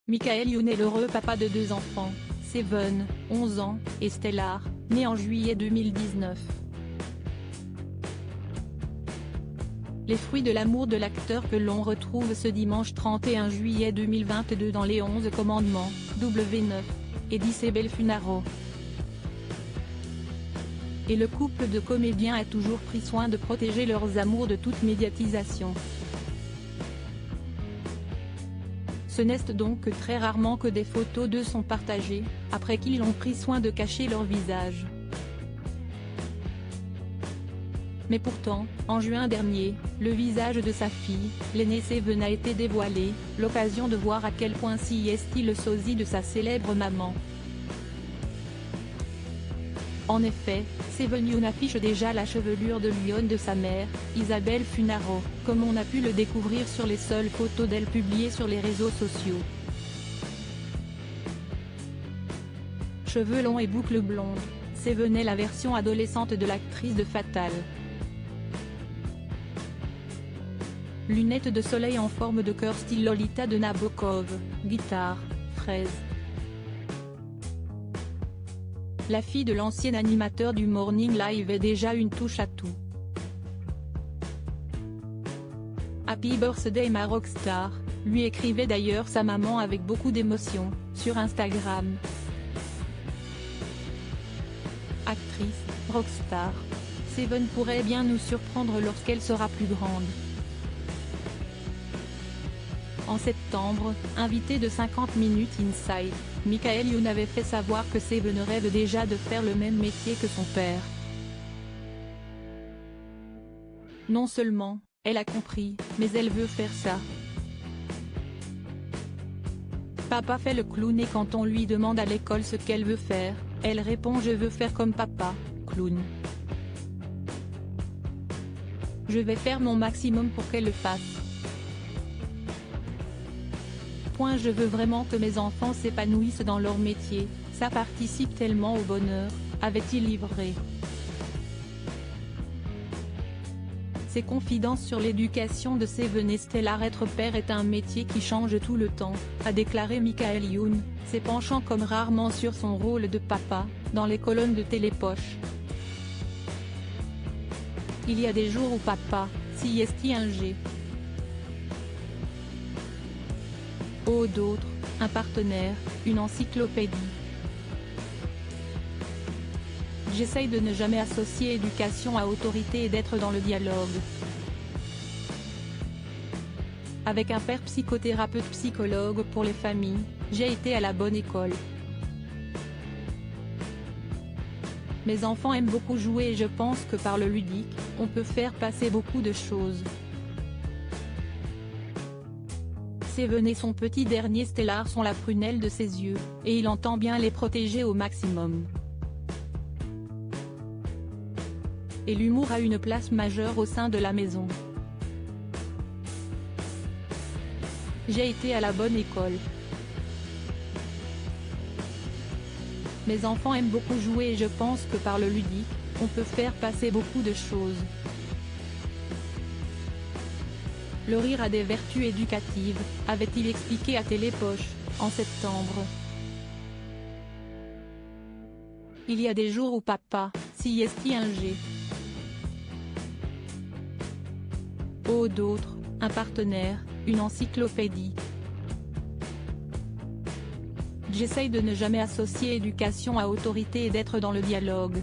Michael Youn est l'heureux papa de deux enfants, Seven, 11 ans, et Stellar, né en juillet 2019. Les fruits de l'amour de l'acteur que l'on retrouve ce dimanche 31 juillet 2022 dans Les 11 Commandements, W9, et d'Isabelle Funaro. Et le couple de comédiens a toujours pris soin de protéger leurs amours de toute médiatisation. Ce n'est donc que très rarement que des photos d'eux sont partagées, après qu'ils ont pris soin de cacher leur visage. Mais pourtant, en juin dernier, le visage de sa fille, l'aînée Seven a été dévoilé, l'occasion de voir à quel point s'y est le sosie de sa célèbre maman. En effet, Seven Youn affiche déjà la chevelure de lionne de sa mère, Isabelle Funaro, comme on a pu le découvrir sur les seules photos d'elle publiées sur les réseaux sociaux. Cheveux longs et boucles blondes, Seven est la version adolescente de l'actrice de Fatal. Lunettes de soleil en forme de cœur style Lolita de Nabokov, guitare, fraise. La fille de l'ancien animateur du Morning Live est déjà une touche à tout. Happy Birthday ma rockstar, lui écrivait d'ailleurs sa maman avec beaucoup d'émotion, sur Instagram. Actrice, rockstar. Seven pourrait bien nous surprendre lorsqu'elle sera plus grande. En septembre, invité de 50 Minutes Inside, Michael Youn avait fait savoir que Seven rêve déjà de faire le même métier que son père. Non seulement, elle a compris, mais elle veut faire ça. Papa fait le clown et quand on lui demande à l'école ce qu'elle veut faire, elle répond « Je veux faire comme papa, clown. Je vais faire mon maximum pour qu'elle le fasse. Je veux vraiment que mes enfants s'épanouissent dans leur métier, ça participe tellement au bonheur », avait-il livré. Ses confidences sur l'éducation de Seven et Stellar. Être père est un métier qui change tout le temps, a déclaré Michael Youn, s'épanchant comme rarement sur son rôle de papa, dans les colonnes de Télépoche. Il y a des jours où papa, si est un G. D'autres, un partenaire, une encyclopédie. J'essaye de ne jamais associer éducation à autorité et d'être dans le dialogue. Avec un père psychothérapeute psychologue pour les familles, j'ai été à la bonne école. Mes enfants aiment beaucoup jouer et je pense que par le ludique, on peut faire passer beaucoup de choses. Seven et son petit dernier Stellar sont la prunelle de ses yeux, et il entend bien les protéger au maximum. Et l'humour a une place majeure au sein de la maison. J'ai été à la bonne école. Mes enfants aiment beaucoup jouer et je pense que par le ludique, on peut faire passer beaucoup de choses. Le rire a des vertus éducatives, avait-il expliqué à Télépoche, en septembre. Il y a des jours où papa, si est un G. D'autres, un partenaire, une encyclopédie. J'essaye de ne jamais associer éducation à autorité et d'être dans le dialogue.